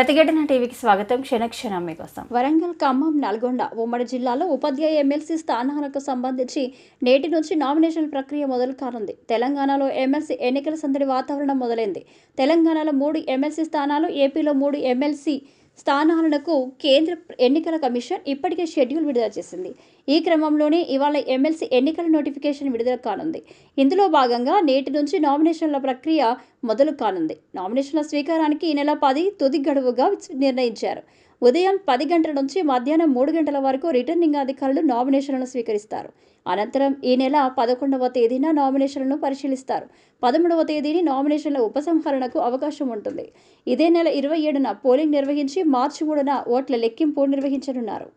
ప్రతిఘటన టీవీకి స్వాగతం. క్షణక్షణం మీకోసం. వరంగల్, ఖమ్మం, నల్గొండ ఉమ్మడి జిల్లాలో ఉపాధ్యాయ ఎమ్మెల్సీ స్థానాలకు సంబంధించి నేటి నుంచి నామినేషన్ ప్రక్రియ మొదలు కానుంది. తెలంగాణలో ఎమ్మెల్సీ ఎన్నికల సందడి వాతావరణం మొదలైంది. తెలంగాణలో 3 ఎమ్మెల్సీ స్థానాలు, ఏపీలో 3 ఎమ్మెల్సీ స్థానాలకు కేంద్ర ఎన్నికల కమిషన్ ఇప్పటికే షెడ్యూల్ విడుదల చేసింది. ఈ క్రమంలోనే ఇవాళ ఎమ్మెల్సీ ఎన్నికల నోటిఫికేషన్ విడుదల కానుంది. ఇందులో భాగంగా నేటి నుంచి నామినేషన్ల ప్రక్రియ మొదలు కానుంది. నామినేషన్ల స్వీకారానికి ఈ నెల 10 తుది గడువుగా నిర్ణయించారు. ఉదయం 10 గంటల నుంచి మధ్యాహ్నం 3 గంటల వరకు రిటర్నింగ్ అధికారులు నామినేషన్లను స్వీకరిస్తారు. అనంతరం ఈ నెల 11వ తేదీన నామినేషన్లను పరిశీలిస్తారు. 13వ తేదీని నామినేషన్ల ఉపసంహరణకు అవకాశం ఉంటుంది. ఇదే నెల 27న పోలింగ్ నిర్వహించి మార్చి 3న ఓట్ల లెక్కింపు నిర్వహించనున్నారు.